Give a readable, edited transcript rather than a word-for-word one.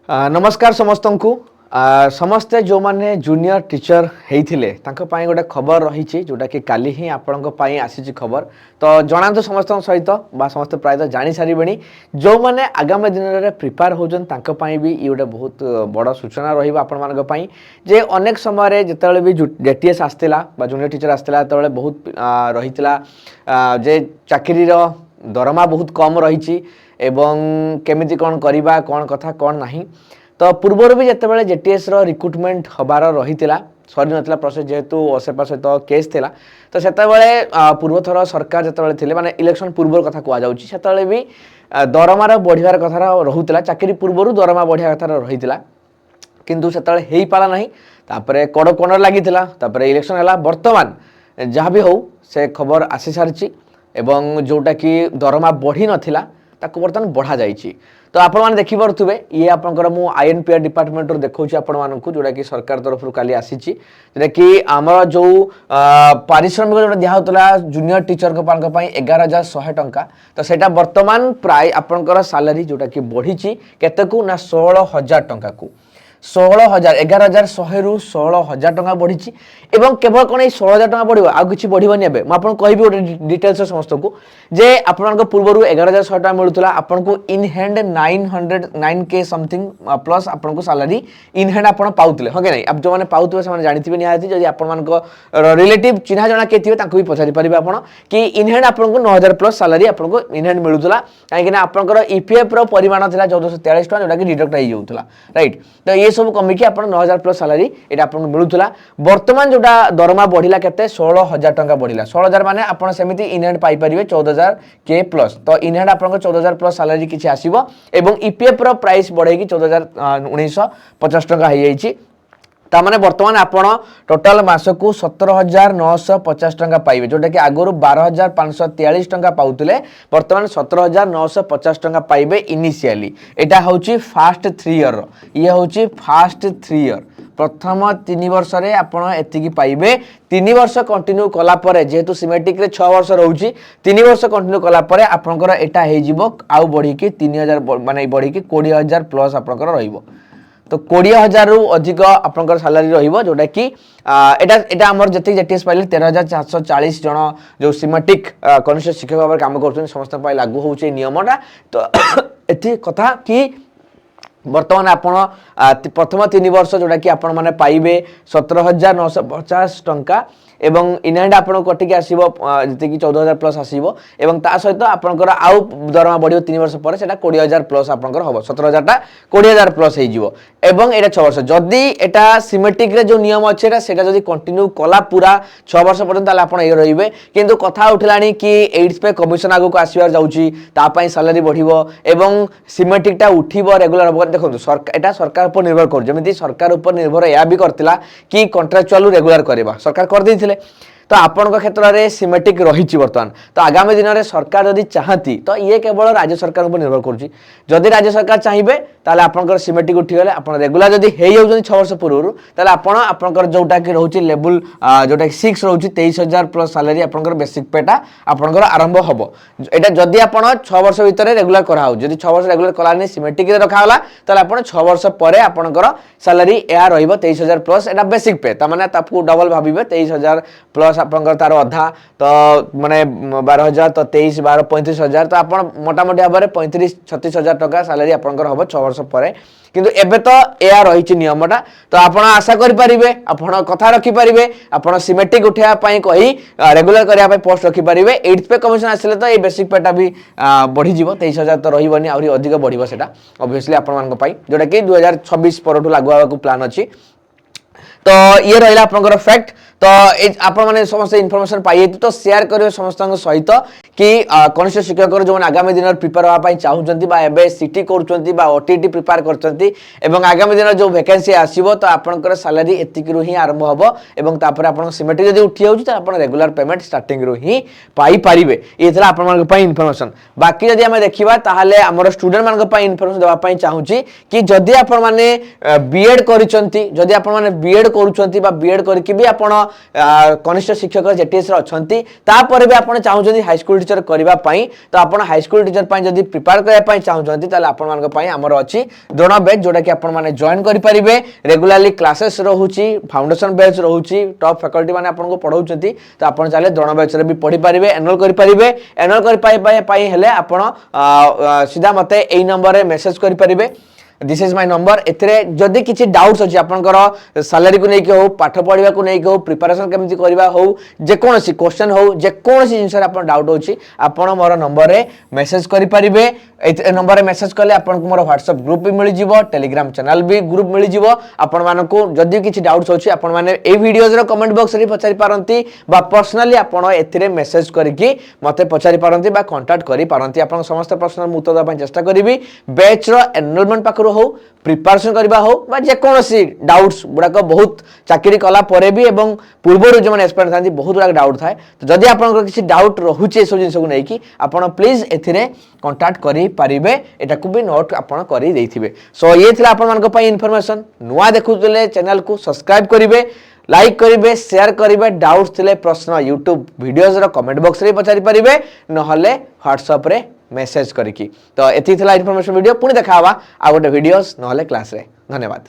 नमस्कार समस्त को समस्ते जो माने जूनियर टीचर होते गोटे खबर रही जोटा कि काली ही आपण आसी खबर तो जनातु समस्त सहित समस्त प्रायतः जानी सारे जो मैंने आगामी दिन में प्रिपेयर होती भी ये गोटे बहुत बड़ सूचना रही जे अनेक समय जिते भी जेटीएस आसला जूनियर टीचर आसला तो बहुत रही जे चाकरी दरमा बहुत कम रही एवं केमिति कौन करिबा कौन कथा कौन नहीं तो पूर्वर भी जिते जेटीएस रिक्रुटमेंट हबार रही सरी नाला प्रोसेस जेहेतु असेपा सहित केस थिला तो सेतबेले पूर्व थर सरकार जिते थे माने इलेक्शन पूर्व कथा कहुचे भी दरमार बढ़ियार कथा रोला चाकरी पूर्वर दरमा बढ़िया कथा रही किंतु सेतबेले हेई पाला नहीं तापरे कड़ कोण लगी इलेक्शन है बर्तमान जहाँ भी हो से खबर आसी सारी एवं जोटा कि दरमा बढ़ी नाला ताको बर्तमान बढ़ा जाइए तो आपण मैंने देखिपे ये आपंकर मु आईएनपीआर डिपार्टमेंट देखा आपण मानक जोटा कि सरकार तरफ काली आसी जोटा कि आमर जो पारिश्रमिक जो दिहला जूनियर टीचर 11,100 टंका तो सेटा बर्तमान प्राय आपंकर सालारी जोटा कि बढ़ी केते को ना 16,000 टंका को 16,000 11,100 रु 16,000 टंका बढ़ी एवं केवल कौन 16,000 टंका बढ़ आउ कि बढ़नी है मुझे कहि गोटे डिटेल्स समस्त को जे आपण पूर्व 11,100 टंका मिलूला आपन को in hand 909K something plus आपन को सैलरी इन हैंड आप पाते हाँ कि नहीं आप जो मैंने पाते से जानते निहाती जब आप रिलेटिव चिन्हा जना किए थे भी पचारि पारे आप कि इन हैंड आपको 9,000 प्लस सैलरी आपको इन हैंड मिलूला कहीं आपंकर ईपीएफ परिमाण था 1,443 टका जोटा कि डिडक्ट हो राइट तो ये सब कमिकी आप 9,000 प्लस सैलरी ये आपको मिलूला बर्तमान जोटा दरमा बढ़ला के 16,000 टंका बढ़ला 16,000 माने आप सेमती in hand Piper 14,000K plus तो इन हैंड आपको 14,000 प्लस सैलरी किसी आसो एवं ईपीएफ प्राइस बढ़े 14,950 टका हो जाए तामाने बर्तमान आपण टोटाल मासकू 17,950 टंका पाइबे जोटा कि आगुरी 12,543 टंका पाउतले बर्तमान 17,950 टंका पाइबे इनिशियली एटा होची फास्ट 3 ईयर ये होची फास्ट 3 ईयर प्रथम 3 वर्ष रे आपण एतिकी पाइबे 3 वर्ष कंटिन्यू कला परे जेहेतु सिमेटिक रे 6 वर्ष रहउची 3 वर्ष कंटिन्यू कला परे आपनकर एटा हे जिवो आउ बढ़ी कि 3,000 माने बढ़ी कि 20,000 प्लस आपनकर रहिबो तो 20,000 रु अधिक आपनकर सैलरी रहिबो जोटा कि एटा हमर जति जेटीएस पाइले 13,440 जन जो सिमेटिक कनिष्ठ शिक्षक भाव काम करछन समस्त पाइ लागू होउचे नियमटा तो एथि कथा कि बर्तमान आपण प्रथम 3 वर्ष जोटा कि आपण माने पाइबे 17,950 टंका एवं इन हैंड आपन कटिक आसीबो जति कि 14,000 प्लस आसीबो एवं ता सहित आपनकर आउ दरमा बढ़ियो 3 वर्ष पर सेटा 20,000 प्लस आपनकर होबो 17,000 टा 20,000 प्लस हे जिवो एवं एटा 6 वर्ष जदी एटा सिमेटिक रे जो नियम अछि सेटा जदी कंटिन्यू कला पूरा 6 वर्ष पर्यंत ताले आपन ए रहिबे किंतु कथा उठलानी कि एड्स पे कमिशन आगु को आसीबार जाउची ता पई सैलरी बढ़िबो एवं सिमेटिक टा उठिबो रेगुलर होबो देखो सरकार एटा सरकार ऊपर निर्भर कर जमिति सरकार ऊपर निर्भर या भी करतिला कि कॉन्ट्रैक्चुअल रेगुलर करबा सरकार कर दैथिले तो आपण क्षेत्र में सिमेटिक रही बर्तमान तो आगामी दिन में सरकार जदि चाहती तो ये केवल राज्य सरकार पर निर्भर करुँची जदि राज्य सरकार चाहिए ताले आपनकर सिमेटिक उठीगले आपण रेगुलर जदि हे जाउछन 6 वर्ष पूर्व ताले आपण आपनकर जोटा कि रहउची लेवल जोटा कि 6 रहउची 23,000 प्लस सैलरी आपनकर बेसिक पेटा आपनकर आरंभ हबो एटा जदि आपण 6 वर्ष भीतर रेगुलर करा हो जदि 6 वर्ष रेगुलर कलानी सिमेटिक रे रखा होला ताले आपण 6 वर्ष परे आपनकर सैलरी या रहइबो 23,000 प्लस एटा बेसिक पे त माने तापु डबल भाबिबे 23,000 प्लस आपनकर तार अधा तो माने 12,000 तो 23 12 35,000 तो आपण मोटामोटी भाव में 35-36,000 टका सैलरी आपनकर हबो 6 वर्ष परे किंतु एबे तो एया रही नियमटा तो आप आशा करें आप कथा रखिपारे आप सिमेटिक उठा कही रेगुलर करने पोस्ट रखिपारे 8th पे कमिशन आसिले तो ये बेसिक पेटा भी बढ़ी 23,000 तो रही आहरी अधिक बढ़ सेटा ऑब्वियसली आपण जोटा कि 2026 पर लागू आवाक प्लान अच्छी तो ये रहा आपंकर फैक्ट तो आप समस्त इनफॉरमेशन पाई तो शेयर करेंगे समस्त सहित कि कनिष्ठ शिक्षक जो आगामी दिन प्रिपेयर होगापी चाहते सीटी कर ओटीटी प्रिपेयर कर आगामी दिन जो वैकेंसी आसो तो आपंकर सैलरी एतिक ही आरंभ हम और सिमेटिक जब उठी जाऊँगी तो रेगुलर पेमेंट स्टार्टिंग ही पाइपर ये आप इनफॉरमेशन बाकी जब आम देखा ताहले आम स्टूडेंट मान इनफॉरमेशन देवाई चाहूँगी कि जदि आप बीएड कर बीएड करूछंती बा बीएड करके भी आपण कनिष्ठ शिक्षक जेटीएस रे अछंती तापर भी आपण चाहूछंती हाई स्कूल टीचर करबा पई तो आपण हाई स्कूल टीचर पई जदी प्रिपेयर करबा पई चाहूछंती ताले आपण मानक पई हमर अछि द्रोण बैच जोटा कि आपण माने जॉइन करि परिबे रेगुलरली क्लासेस रहूची फाउंडेशन बैच रहूची टॉप फैकल्टी माने आपण को पढाउछंती तो आपण चाले द्रोण बैच रे भी पढी परिबे एनरोल करि परिबे एनरोल करि पाई हेले आपण सीधा मते एई नंबर रे मेसेज करि परिबे दिस इज माय नंबर एथरे जदी किछि डाउट्स अछि आपनकर सैलरी को नेकी हो पाठ पढिबा को नेकी हो प्रिपरेशन केमति करबा हो जे कोनोसी क्वेश्चन हो जे कोनोसी जिंस रे आपन डाउट होछि आपन मोर नंबर रे मेसेज करि परिबे ए नंबर रे मेसेज करले आपन को मोर व्हाट्सएप ग्रुप भी मिलि जिवो टेलीग्राम चैनल भी ग्रुप मिलि जिवो आपन मान को जदी किछि डाउट्स होछि आपन माने ए वीडियोस रो कमेंट बॉक्स रे पचारि पारंती बा पर्सनली आपन एथिरे मेसेज करके मते पचारि पारंती बा कांटेक्ट करि पारंती आपन समस्त प्रश्न मु उत्तर दबा चेष्टा करिवि बैच रो एनरोलमेंट पाखरो हो प्रिपरेशन करबा हो बा जे कोनोसी डाउट्स गुडा को बहुत चाकरी कला परे भी एवं पूर्वरु जे माने एक्सपर्ट थांती बहुत गुडा डाउट थाए तो जदी आपन किछि डाउट रहुचे सब जिंस को नै कि आपन प्लीज एथिरे कांटेक्ट करि पारिबे एटा को भी नोट आपन करि देथिबे सो ये थिला आपन मान को पई इन्फॉर्मेशन नुवा देखुतले चैनल को सब्सक्राइब करिवे लाइक करिवे शेयर करिवे डाउट्स थिले प्रश्न यूट्यूब वीडियोस रो कमेंट बॉक्स रे पचारि पारिबे नहले व्हाट्सएप रे मेसेज करिकी तो एथि थिला इन्फॉर्मेशन वीडियो पुणी देखा आ गोटे वीडियोस नहले क्लास रे धन्यवाद।